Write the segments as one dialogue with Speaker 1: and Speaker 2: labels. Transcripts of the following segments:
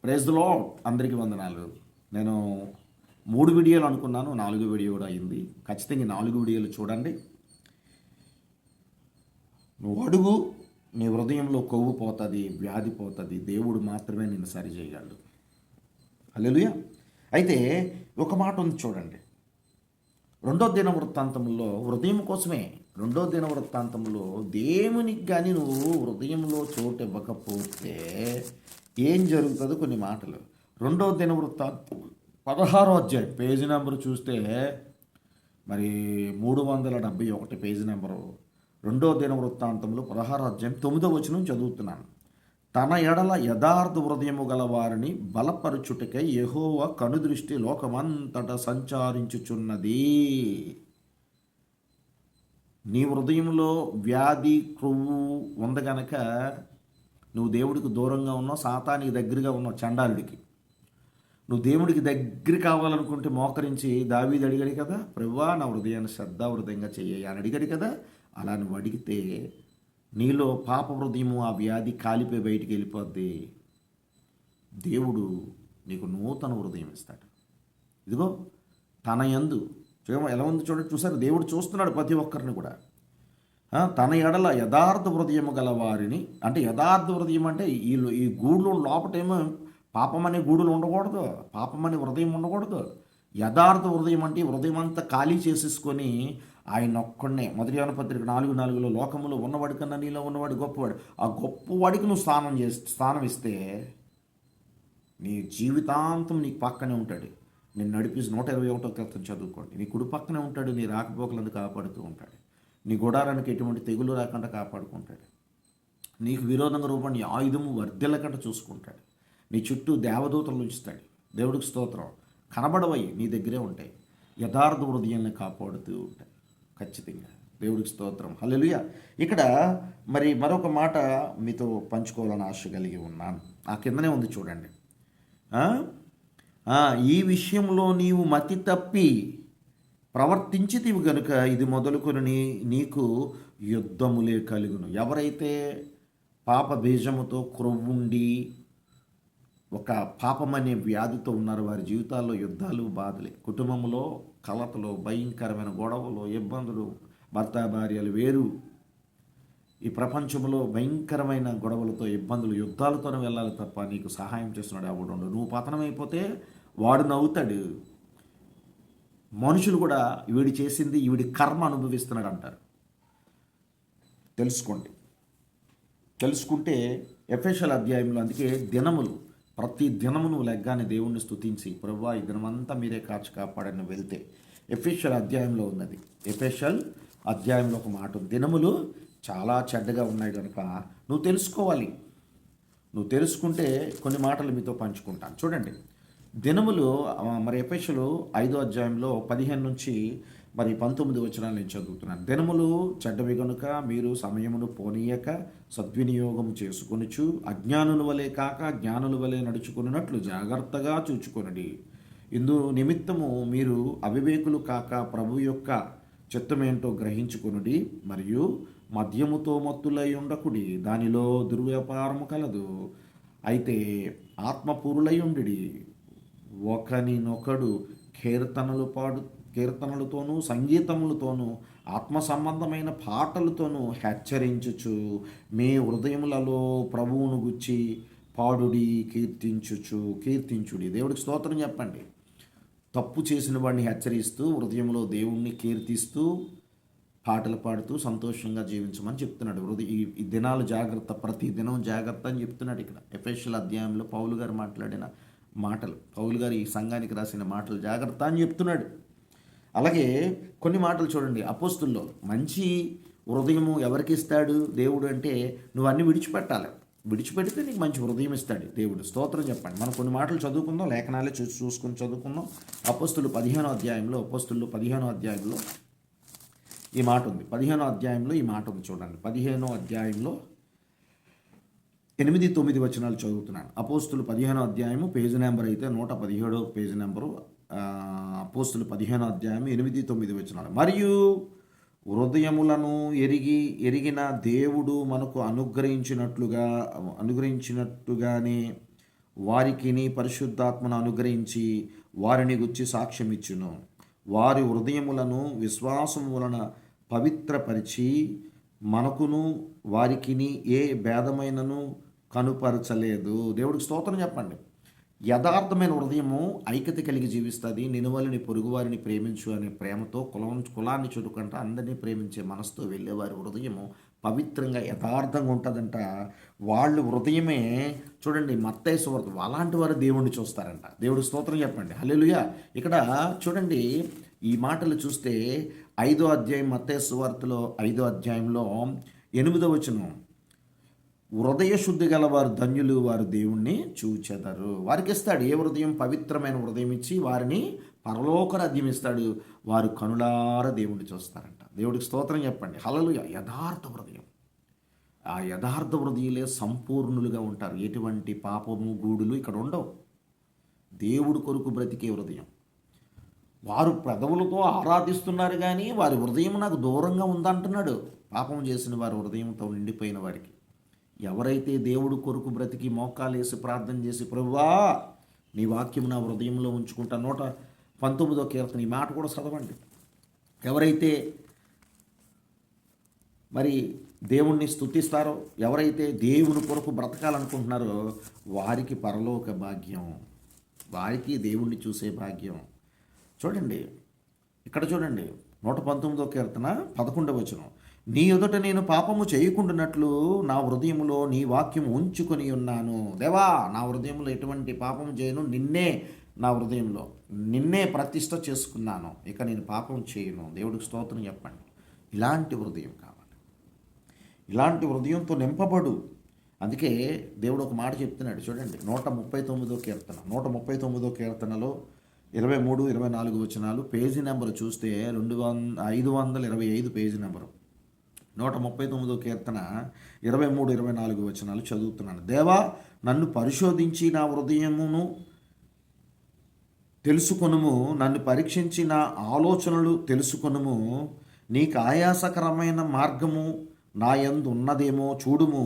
Speaker 1: Praise the lord. అందరికీ వందనాలు. నేను 3 వీడియోలు అనుకున్నాను, 4 వీడియో కూడా అయింది. ఖచ్చితంగా 4 వీడియోలు చూడండి. నువ్వు అడుగు, నీ హృదయంలో కొవ్వు పోతుంది, వ్యాధి పోతుంది. దేవుడు మాత్రమే నిన్ను సరి చేయగలడు. హల్లెలూయా. అయితే ఒక మాట ఉంది చూడండి. 2వ దినవృత్తాంతంలో హృదయం కోసమే 2వ దినవృత్తాంతంలో దేవునికి కానీ నువ్వు హృదయంలో చోటు ఇవ్వకపోతే ఏం జరుగుతుందో కొన్ని మాటలు. 2వ దినవృత్తాంతం 16వ అధ్యాయం పేజీ నెంబర్ చూస్తే మరి 371 పేజీ నెంబరు. 2వ దినవృత్తాంతంలో 16వ అధ్యాయం 9వ వచనం చదువుతున్నాను. తన ఎడల యథార్థ హృదయము గల వారిని బలపరచుటకై యెహోవా కనుదృష్టి లోకమంతటా సంచారించుచున్నది. నీ హృదయంలో వ్యాధి క్రొవ్వు ఉంది గనక నువ్వు దేవుడికి దూరంగా ఉన్నావు, సాతానికి దగ్గరగా ఉన్నావు, చండాలుడికి. నువ్వు దేవుడికి దగ్గర కావాలనుకుంటే మోకరించి దావీదు అడిగాడు కదా, ప్రభువా నా హృదయాన్ని శ్రద్ధాహృదయంగా చెయ్యి అని అడిగాడు కదా. అలా నువ్వు అడిగితే నీలో పాప హృదయము ఆ వ్యాధి కాలిపోయి బయటికి వెళ్ళిపోద్ది. దేవుడు నీకు నూతన హృదయం ఇస్తాడు. ఇదిగో తన యందు ఎలా ఉంది చూడండి. చూసారు, దేవుడు చూస్తున్నాడు ప్రతి ఒక్కరిని కూడా. తన ఎడల యథార్థ హృదయము గల వారిని, అంటే యథార్థ హృదయం అంటే ఈ గూడులో లోపటేమో పాపం అనే గూడులు ఉండకూడదు, పాపం అనే హృదయం ఉండకూడదు. యథార్థ హృదయం అంటే హృదయం అంతా ఖాళీ చేసేసుకొని ఆయన ఒక్కడనే, మొదటి యోహాను పత్రిక 4:4 లోకములో ఉన్నవాడి కన్నా నీలో ఉన్నవాడు గొప్పవాడు. ఆ గొప్పవాడికి నువ్వు స్థానం ఇస్తే నీ జీవితాంతం నీకు పక్కనే ఉంటాడు. నేను నడిపి 121వ కీర్తన చదువుకోండి. నీ కుడి పక్కనే ఉంటాడు, నీ రాకపోకలను కాపాడుతూ ఉంటాడు. నీ గుడారానికి ఎటువంటి తెగులు రాకుండా కాపాడుకుంటాడు. నీకు విరోధంగా రూపాన్ని ఆయుధము వర్ధిల్లకుండా చూసుకుంటాడు. నీ చుట్టూ దేవదూతలు ఉంచుతాడు. దేవుడికి స్తోత్రం. కనబడవయి నీ దగ్గరే ఉంటాయి. యథార్థ హృదయాన్ని కాపాడుతూ ఉంటాయి. ఖచ్చితంగా దేవుడికి స్తోత్రం. హల్లెలూయా. ఇక్కడ మరి మరొక మాట మీతో పంచుకోవాలని ఆశ కలిగి ఉన్నాను. ఆ కిందనే ఉంది చూడండి. ఈ విషయంలో నీవు మతి తప్పి ప్రవర్తించితివి గనుక ఇది మొదలుకొని నీకు యుద్ధములే కలుగును. ఎవరైతే పాప బీజముతో క్రొవ్వుండి ఒక పాపమనే వ్యాధితో ఉన్నారో వారి జీవితాల్లో యుద్ధాలు, బాధలే, కుటుంబంలో కలతలు, భయంకరమైన గొడవలు, ఇబ్బందులు, భర్త భార్యలు వేరు. ఈ ప్రపంచంలో భయంకరమైన గొడవలతో, ఇబ్బందులు, యుద్ధాలతోనే వెళ్ళాలి తప్ప నీకు సహాయం చేస్తున్నాడు ఎవడు. నువ్వు పతనమైపోతే వాడు నవ్వుతాడు. మనుషులు కూడా వీడి చేసింది వీడి కర్మ అనుభవిస్తున్నాడు అంటారు. తెలుసుకుంటే ఎఫెసీయుల అధ్యాయంలో అందుకే దినములు, ప్రతి దినము నువ్వు లెగ్గానే దేవుణ్ణి స్తుతించి ప్రభువా ఈ దినమంతా మీరే కాచి కాపాడని వెళ్తే ఎఫెసీయుల అధ్యాయంలో ఉన్నది. ఎఫెసీయుల అధ్యాయంలో ఒక మాట ఉంది. దినములు చాలా చెడ్డగా ఉన్నాయి కనుక నువ్వు తెలుసుకోవాలి. నువ్వు తెలుసుకుంటే కొన్ని మాటలు మీతో పంచుకుంటాను. చూడండి, దినములు మరి ఎఫెసీయులు 5వ అధ్యాయంలో 15 నుంచి మరి 19 వచనాలు నేను చదువుతున్నాను. దినములు చెడ్డవి గనుక మీరు సమయమును పోనీయక సద్వినియోగము చేసుకొనుచు అజ్ఞానుల వలె కాక జ్ఞానుల వలె నడుచుకున్నట్లు జాగ్రత్తగా చూచుకొనడి. ఇందు నిమిత్తము మీరు అవివేకులు కాక ప్రభు యొక్క చిత్తమేంటో గ్రహించుకొనుడి. మరియు మద్యముతో మత్తులై ఉండకుడి, దానిలో దుర్వ్యాపారము కలదు. అయితే ఆత్మపూరులై ఉండి ఒకనినొకడు కీర్తనలతోనూ సంగీతములతోనూ ఆత్మ సంబంధమైన పాటలతోనూ హెచ్చరించుచు మీ హృదయములలో ప్రభువును గుచ్చి పాడుడి, కీర్తించుడి. దేవుడికి స్తోత్రం చెప్పండి. తప్పు చేసిన వాడిని హెచ్చరిస్తూ హృదయంలో దేవుణ్ణి కీర్తిస్తూ పాటలు పాడుతూ సంతోషంగా జీవించమని చెప్తున్నాడు. ఈ దినాలు జాగ్రత్త, ప్రతి దినం జాగ్రత్త అని చెప్తున్నాడు. ఇక్కడ ఎఫెసీయుల అధ్యాయంలో పౌలు గారు మాట్లాడిన మాటలు, పౌలు గారు ఈ సంఘానికి రాసిన మాటలు జాగ్రత్త అని చెప్తున్నాడు. అలాగే కొన్ని మాటలు చూడండి. అపోస్తుల్లో మంచి హృదయము ఎవరికి ఇస్తాడు దేవుడు అంటే నువ్వు అన్నీ విడిచిపెట్టాలి. విడిచిపెడితే నీకు మంచి హృదయం ఇస్తాడు దేవుడు. స్తోత్రం చెప్పండి. మనం కొన్ని మాటలు చదువుకుందాం, లేఖనాలే చూసుకుని చదువుకుందాం. అపోస్తులు 15వ అధ్యాయంలో ఈ మాట ఉంది. 15వ అధ్యాయంలో ఈ మాట ఉంది చూడండి. 15వ అధ్యాయంలో 8-9 వచనాలు చదువుతున్నాను. అపోస్తులు 15వ అధ్యాయము పేజీ నెంబర్ అయితే 117వ పేజీ నెంబరు. అపోస్తులు 15వ అధ్యాయం 8-9 వచనాలు. మరియు హృదయములను ఎరిగిన దేవుడు మనకు అనుగ్రహించినట్టుగానే వారికి నీ పరిశుద్ధాత్మను అనుగ్రహించి వారిని గుచ్చి సాక్ష్యం ఇచ్చును. వారి హృదయములను విశ్వాసము వలన పవిత్రపరిచి మనకును వారికిని ఏ భేదమైనను కనుపరచలేదు. దేవుడికి స్తోత్రం చెప్పండి. యథార్థమైన హృదయము ఐక్యత కలిగి జీవిస్తుంది. నినువలని పొరుగువారిని ప్రేమించు అనే ప్రేమతో కులాన్ని చుట్టుకుంటా అందరినీ ప్రేమించే మనసుతో వెళ్ళేవారి హృదయము పవిత్రంగా యథార్థంగా ఉంటుందంట. వాళ్ళు హృదయమే చూడండి మత్తయి సువార్త అలాంటి వారు దేవుణ్ణి చూస్తారంట. దేవుడికి స్తోత్రం చెప్పండి. హల్లెలూయా. ఇక్కడ చూడండి ఈ మాటలు చూస్తే 5వ అధ్యాయం మత్తయి సువార్తలో 5వ అధ్యాయంలో 8వ వచనం, హృదయ శుద్ధి గల వారు ధన్యులు, వారు దేవుణ్ణి చూచెదరు. వారికి ఇస్తాడు ఏ హృదయం? పవిత్రమైన హృదయం ఇచ్చి వారిని పరలోక రాజ్యం ఇస్తాడు. వారు కనులార దేవుణ్ణి చూస్తారంట. దేవుడికి స్తోత్రం చెప్పండి. హల్లెలూయా. యథార్థ హృదయం, ఆ యథార్థ హృదయులే సంపూర్ణులుగా ఉంటారు. ఎటువంటి పాపము గూడులు ఇక్కడ ఉండవు. దేవుడు కొరకు బ్రతికే హృదయం. వారు పెదవులతో ఆరాధిస్తున్నారు కానీ వారి హృదయం నాకు దూరంగా ఉందంటున్నాడు. పాపం చేసిన వారి హృదయంతో నిండిపోయిన వారికి. ఎవరైతే దేవుడు కొరకు బ్రతికి మోకాలేసి ప్రార్థన చేసి ప్రభువా నీ వాక్యం నా హృదయంలో ఉంచుకుంటా, 119వ కీర్తన ఈ మాట కూడా చదవండి. ఎవరైతే మరి దేవుణ్ణి స్తుతిస్తారో, ఎవరైతే దేవుని కొరకు బ్రతకాలనుకుంటున్నారో వారికి పరలోక భాగ్యం, వారికి దేవుణ్ణి చూసే భాగ్యం. చూడండి ఇక్కడ చూడండి 119వ కీర్తన 11వ వచనం, నీ ఎదుట నేను పాపము చేయకుండానట్లు నా హృదయములో నీ వాక్యం ఉంచుకొని ఉన్నాను. దేవా నా హృదయంలో ఎటువంటి పాపము చేయను, నా హృదయంలో నిన్నే ప్రతిష్ఠ చేసుకున్నాను, ఇక నేను పాపం చేయను. దేవుడికి స్తోత్రం చెప్పండి. ఇలాంటి హృదయం కావాలి. ఇలాంటి హృదయంతో నింపబడు. అందుకే దేవుడు ఒక మాట చెప్తున్నాడు చూడండి 139వ కీర్తన 139వ కీర్తనలో 23, 24 వచనాలు. పేజీ నెంబర్ చూస్తే 525 పేజీ నెంబరు. 139వ కీర్తన 23, 24 వచనాలు చదువుతున్నాను. దేవా నన్ను పరిశోధించి నా హృదయమును తెలుసుకొనుము, నన్ను పరీక్షించి నా ఆలోచనలు తెలుసుకొనుము. నీకు ఆయాసకరమైన మార్గము నా యందు ఉన్నదేమో చూడుము.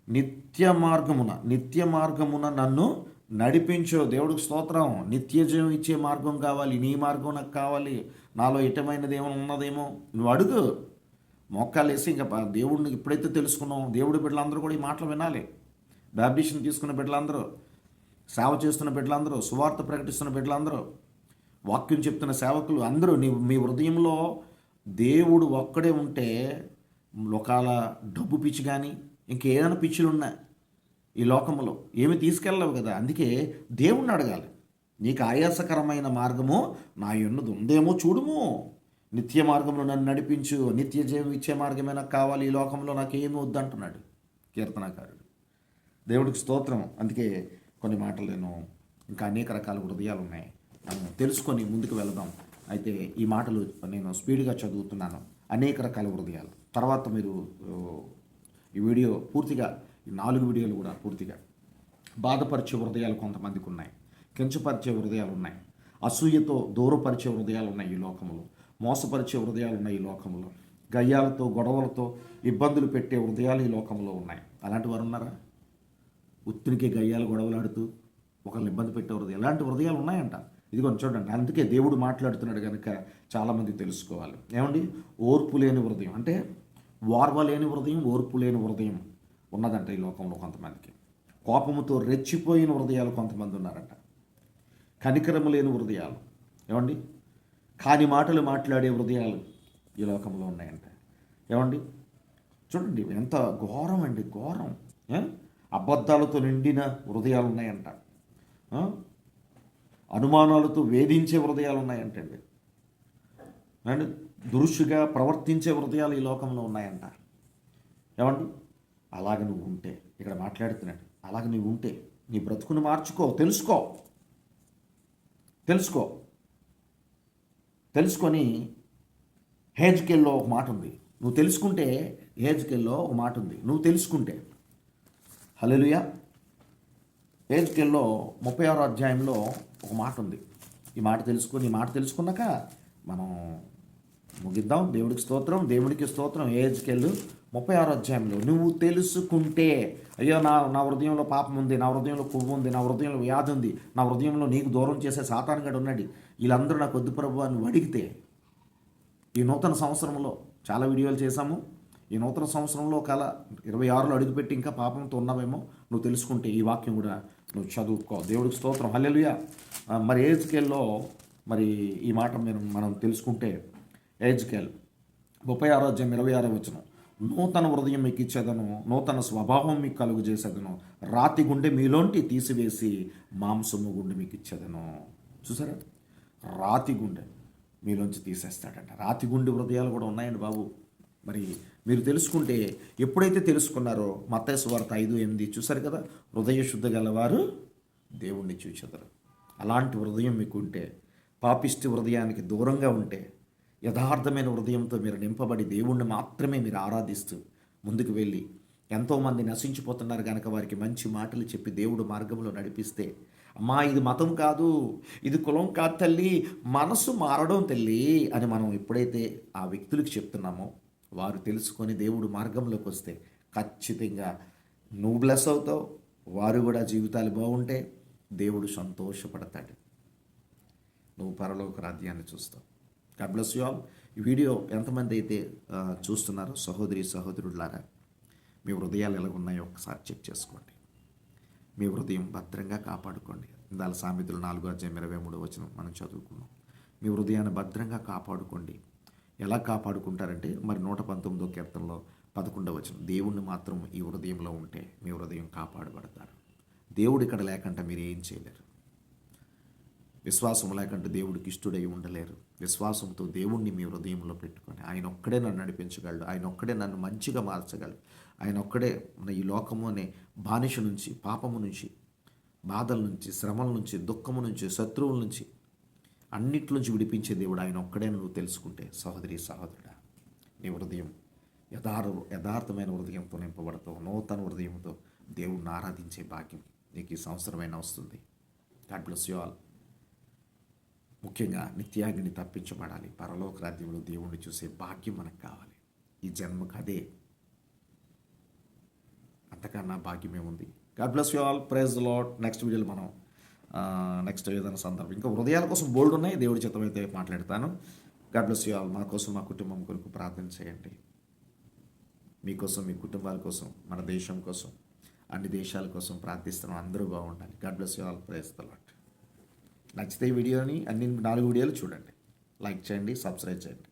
Speaker 1: నిత్య మార్గమున నన్ను నడిపించు. దేవుడికి స్తోత్రం. నిత్య జీవం ఇచ్చే మార్గం కావాలి. నీ మార్గం నాకు కావాలి. నాలో ఎటమైనది ఏమైనా ఉన్నదేమో నువ్వు అడుగు. మోకాలేసి ఇంకా దేవుడిని ఎప్పుడైతే తెలుసుకున్నాం, దేవుడి బిడ్డలందరూ కూడా ఈ మాటలు వినాలి. బాప్టిషన్ తీసుకున్న బిడ్డలందరూ, సేవ చేస్తున్న బిడ్డలందరూ, సువార్త ప్రకటిస్తున్న బిడ్డలందరూ, వాక్యం చెప్తున్న సేవకులు అందరూ మీ హృదయంలో దేవుడు ఒక్కడే ఉంటే లోకాల డబ్బు పిచ్చి కానీ ఇంకేదైనా పిచ్చులు ఉన్నాయి ఈ లోకంలో ఏమి తీసుకెళ్ళవు కదా. అందుకే దేవుణ్ణి అడగాలి. నీకు ఆయాసకరమైన మార్గము నా యున్నది ఉందేమో చూడుము. నిత్య మార్గంలో నన్ను నడిపించు. నిత్య జీవం ఇచ్చే మార్గమే నాకు కావాలి. ఈ లోకంలో నాకేమీ వద్దంటున్నాడు కీర్తనకారుడు. దేవుడికి స్తోత్రం. అందుకే కొన్ని మాటలు ఇంకా అనేక రకాల హృదయాలు ఉన్నాయి. మనం తెలుసుకొని ముందుకు వెళదాం. అయితే ఈ మాటలు నేను స్పీడ్గా చదువుతున్నాను. అనేక రకాల హృదయాలు. తర్వాత మీరు ఈ వీడియో పూర్తిగా, ఈ 4 వీడియోలు కూడా పూర్తిగా బాధపరిచే హృదయాలు కొంతమందికి ఉన్నాయి. కించపరిచే హృదయాలు ఉన్నాయి. అసూయతో దూరపరిచే హృదయాలు ఉన్నాయి ఈ లోకంలో. మోసపరిచే హృదయాలు ఉన్నాయి ఈ లోకంలో. గయ్యాలతో గొడవలతో ఇబ్బందులు పెట్టే హృదయాలు ఈ లోకంలో ఉన్నాయి. అలాంటి వారు ఉన్నారా? ఉత్తినికి గయ్యాలు గొడవలాడుతూ ఒకరిని ఇబ్బంది పెట్టే హృదయాలు, ఎలాంటి హృదయాలు ఉన్నాయంట. ఇదిగో చూడండి. అందుకే దేవుడు మాట్లాడుతున్నాడు కనుక చాలామంది తెలుసుకోవాలి. ఏమండి? ఓర్పు లేని హృదయం అంటే వార్వలేని హృదయం, ఓర్పు లేని హృదయం ఉన్నదంట ఈ లోకంలో కొంతమందికి. కోపముతో రెచ్చిపోయిన హృదయాలు కొంతమంది ఉన్నారంట. కనికరము లేని హృదయాలు, ఏమండి కాని మాటలు మాట్లాడే హృదయాలు ఈ లోకంలో ఉన్నాయంట. ఏమండి చూడండి ఎంత ఘోరం అండి, ఘోరం. అబద్ధాలతో నిండిన హృదయాలు ఉన్నాయంట. అనుమానాలతో వేధించే హృదయాలు ఉన్నాయంటండి. అండ్ దురుసుగా ప్రవర్తించే హృదయాలు ఈ లోకంలో ఉన్నాయంట. ఏమండి అలాగ నువ్వు ఉంటే, ఇక్కడ మాట్లాడుతున్నాడు, అలాగ నువ్వు ఉంటే నీ బ్రతుకుని మార్చుకో. తెలుసుకొని హెజ్కేల్లో ఒక మాట ఉంది. నువ్వు తెలుసుకుంటే హెజ్కేల్లో ఒక మాట ఉంది. నువ్వు తెలుసుకుంటే హల్లెలూయా. హెజ్కేల్లో 36వ అధ్యాయంలో ఒక మాట ఉంది. ఈ మాట తెలుసుకున్నాక మనం ముగిద్దాం. దేవుడికి స్తోత్రం. హెజ్కేలు 36వ అధ్యాయంలో నువ్వు తెలుసుకుంటే, అయ్యో నా హృదయంలో పాపం ఉంది, నా హృదయంలో కొవ్వు ఉంది, నా హృదయంలో వ్యాధి ఉంది, నా హృదయంలో నీకు దూరం చేసే సాతానుగాడు ఉన్నాడు, వీళ్ళందరూ నాకు వద్దు ప్రభు అని నువ్వు అడిగితే, ఈ నూతన సంవత్సరంలో చాలా వీడియోలు చేశాము. ఈ నూతన సంవత్సరంలో 26లో అడుగుపెట్టి ఇంకా పాపంతో ఉన్నామేమో నువ్వు తెలుసుకుంటే ఈ వాక్యం కూడా నువ్వు చదువుకో. దేవుడికి స్తోత్రం, హల్లెలూయా. మరి ఎహెజ్కేల్లో మరి ఈ మాట మనం తెలుసుకుంటే, ఎహెజ్కేల్ 36వ అధ్యాయం 26వ వచనం, నూతన హృదయం మీకు ఇచ్చేదను, నూతన స్వభావం మీకు కలుగు చేసేదను, రాతి గుండె మీలోంటి తీసివేసి మాంసము గుండె మీకు ఇచ్చేదను. చూసారా, రాతి గుండె మీలోంచి తీసేస్తాడంట. రాతి గుండె హృదయాలు కూడా ఉన్నాయండి బాబు. మరి మీరు తెలుసుకుంటే, ఎప్పుడైతే తెలుసుకున్నారో మత్తయి సువార్త 5:8 చూసారు కదా, హృదయ శుద్ధి గలవారు దేవుణ్ణి చూచెదరు. అలాంటి హృదయం మీకు ఉంటే, పాపిష్టి హృదయానికి దూరంగా ఉంటే, యథార్థమైన హృదయంతో మీరు నింపబడి దేవుణ్ణి మాత్రమే మీరు ఆరాధిస్తూ ముందుకు వెళ్ళి, ఎంతోమంది నశించిపోతున్నారు కనుక వారికి మంచి మాటలు చెప్పి దేవుడు మార్గంలో నడిపిస్తే, అమ్మా ఇది మతం కాదు, ఇది కులం కాదు తల్లి, మనసు మారడం తల్లి అని మనం ఎప్పుడైతే ఆ వ్యక్తులకు చెప్తున్నామో, వారు తెలుసుకొని దేవుడు మార్గంలోకి వస్తే ఖచ్చితంగా నువ్వు బ్లెస్ అవుతావు, వారు కూడా జీవితాలు బాగుంటే దేవుడు సంతోషపడతాడు, నువ్వు పరలోక రాజ్యాన్ని చూస్తావు. God bless you all. ఈ వీడియో ఎంతమంది అయితే చూస్తున్నారో సహోదరులారా, మీ హృదయాలు ఎలా ఉన్నాయో ఒకసారి చెక్ చేసుకోండి. మీ హృదయం భద్రంగా కాపాడుకోండి. ఇందాల సామెతలు 4:23 మనం చదువుకున్నాం. మీ హృదయాన్ని భద్రంగా కాపాడుకోండి. ఎలా కాపాడుకుంటారంటే, మరి 119వ కీర్తనలో 11వ వచనం, దేవుణ్ణి మాత్రం ఈ హృదయంలో ఉంటే మీ హృదయం కాపాడబడతారు. దేవుడు ఇక్కడ లేకుండా మీరు ఏం చేయలేరు. విశ్వాసం లేకుంటే దేవుడికి ఇష్టడై ఉండలేరు. విశ్వాసంతో దేవుణ్ణి మీ హృదయంలో పెట్టుకొని, ఆయన ఒక్కడే నన్ను నడిపించగలడు, ఆయన ఒక్కడే నన్ను మంచిగా మార్చగలడు, ఆయన ఒక్కడే ఈ లోకము అనే బానిస నుంచి, పాపము నుంచి, బాధల నుంచి, శ్రమల నుంచి, దుఃఖము నుంచి, శత్రువుల నుంచి, అన్నిటి నుంచి విడిపించే దేవుడు ఆయన ఒక్కడే నువ్వు తెలుసుకుంటే, సహోదరుడా, నీ హృదయం యథార్థమైన హృదయంతో నింపబడతావు. నూతన హృదయంతో దేవుణ్ణి ఆరాధించే భాగ్యం నీకు ఈ సంవత్సరమైనా వస్తుంది. God bless you all. ముఖ్యంగా నిత్యాగ్ని తప్పించబడాలి, పరలోక రాజ్యంలో దేవుణ్ణి చూసే భాగ్యం మనకు కావాలి. ఈ జన్మకు అదే, అంతకన్నా భాగ్యం ఏముంది. God bless you all. Praise the Lord. Next వీడియోలో మనం నెక్స్ట్ ఏదైనా సందర్భం, ఇంకా హృదయాల కోసం బోల్డ్ ఉన్నాయి, దేవుడి చిత్తం అయితే మాట్లాడతాను. God bless you all. మా కోసం, మా కుటుంబం కొరకు ప్రార్థన చేయండి. మీకోసం, మీ కుటుంబాల కోసం, మన దేశం కోసం, అన్ని దేశాల కోసం ప్రార్థిస్తున్నాం. అందరూ బాగుండాలి. God bless you all. Praise the Lord. నచ్చితే ఈ వీడియోని అన్ని 4 వీడియోలు చూడండి, లైక్ చేయండి, సబ్స్క్రైబ్ చేయండి.